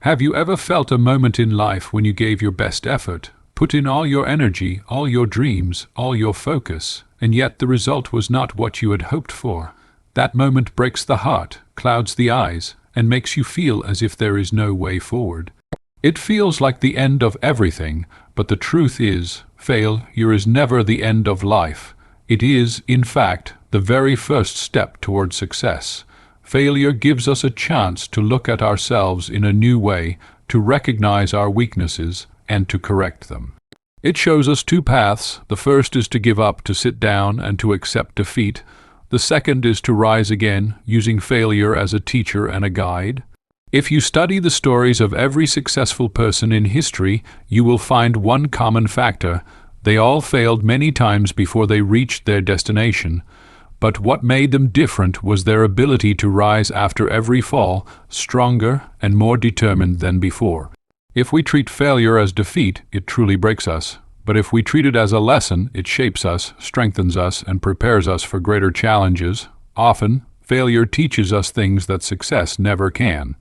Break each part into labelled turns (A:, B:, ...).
A: Have you ever felt a moment in life when you gave your best effort, put in all your energy, all your dreams, all your focus, and yet the result was not what you had hoped for? That moment breaks the heart, clouds the eyes, and makes you feel as if there is no way forward. It feels like the end of everything, but the truth is, failure is never the end of life. It is, in fact, the very first step toward success. Failure gives us a chance to look at ourselves in a new way, to recognize our weaknesses, and to correct them. It shows us two paths. The first is to give up, to sit down, and to accept defeat. The second is to rise again, using failure as a teacher and a guide. If you study the stories of every successful person in history, you will find one common factor. They all failed many times before they reached their destination. But what made them different was their ability to rise after every fall, stronger and more determined than before. If we treat failure as defeat, it truly breaks us. But if we treat it as a lesson, it shapes us, strengthens us, and prepares us for greater challenges. Often, failure teaches us things that success never can.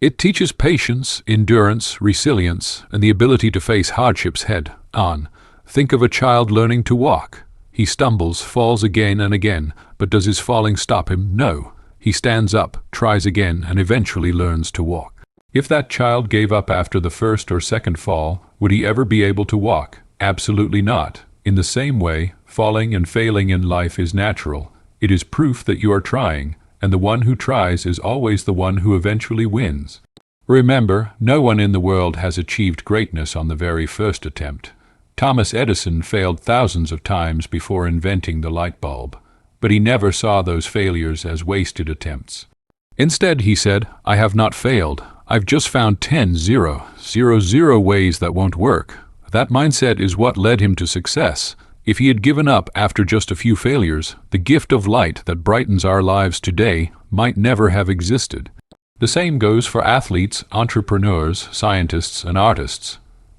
A: It teaches patience, endurance, resilience, and the ability to face hardships head on. Think of a child learning to walk. He stumbles, falls again and again, but does his falling stop him? No. He stands up, tries again, and eventually learns to walk. If that child gave up after the first or second fall, would he ever be able to walk? Absolutely not. In the same way, falling and failing in life is natural. It is proof that you are trying, and the one who tries is always the one who eventually wins. Remember, no one in the world has achieved greatness on the very first attempt. Thomas Edison failed thousands of times before inventing the light bulb, but he never saw those failures as wasted attempts. Instead, he said, "I have not failed. I've just found 10,000 ways that won't work." That mindset is what led him to success. If he had given up after just a few failures, the gift of light that brightens our lives today might never have existed. The same goes for athletes, entrepreneurs, scientists, and artists.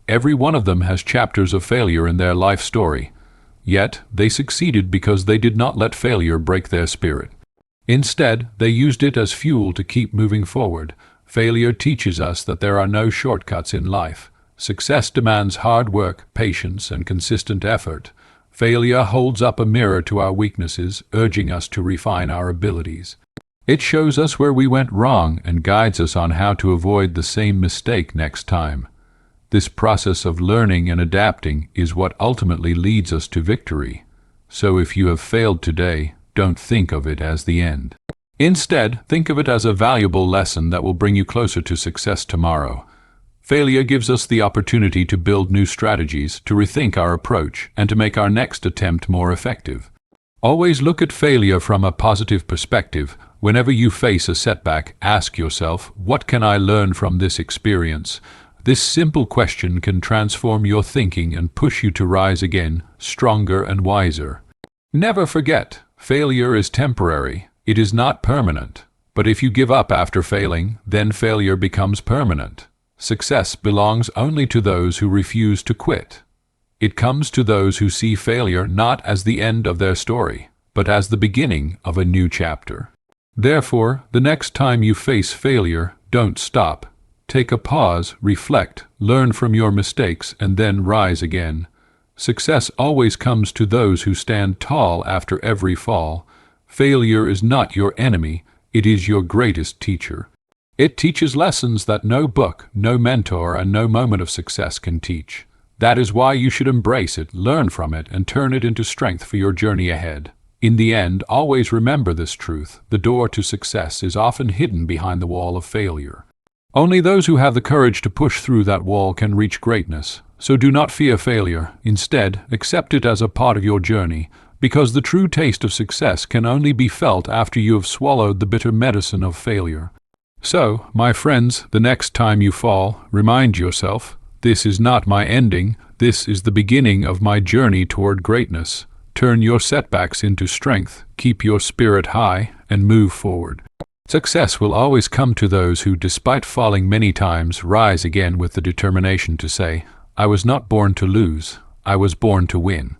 A: Every one of them has chapters of failure in their life story. Yet, they succeeded because they did not let failure break their spirit. Instead, they used it as fuel to keep moving forward. Failure teaches us that there are no shortcuts in life. Success demands hard work, patience, and consistent effort. Failure holds up a mirror to our weaknesses, urging us to refine our abilities. It shows us where we went wrong and guides us on how to avoid the same mistake next time. This process of learning and adapting is what ultimately leads us to victory. So if you have failed today, don't think of it as the end. Instead, think of it as a valuable lesson that will bring you closer to success tomorrow. Failure gives us the opportunity to build new strategies, to rethink our approach, and to make our next attempt more effective. Always look at failure from a positive perspective. Whenever you face a setback, ask yourself, what can I learn from this experience? This simple question can transform your thinking and push you to rise again, stronger and wiser. Never forget, failure is temporary. It is not permanent. But if you give up after failing, then failure becomes permanent. Success belongs only to those who refuse to quit. It comes to those who see failure not as the end of their story, but as the beginning of a new chapter. Therefore, the next time you face failure, don't stop. Take a pause, reflect, learn from your mistakes, and then rise again. Success always comes to those who stand tall after every fall. Failure is not your enemy, it is your greatest teacher. It teaches lessons that no book, no mentor, and no moment of success can teach. That is why you should embrace it, learn from it, and turn it into strength for your journey ahead. In the end, always remember this truth: the door to success is often hidden behind the wall of failure. Only those who have the courage to push through that wall can reach greatness. So do not fear failure. Instead, accept it as a part of your journey, because the true taste of success can only be felt after you have swallowed the bitter medicine of failure. So, my friends, the next time you fall, remind yourself, this is not my ending, this is the beginning of my journey toward greatness. Turn your setbacks into strength, keep your spirit high, and move forward. Success will always come to those who, despite falling many times, rise again with the determination to say, I was not born to lose, I was born to win.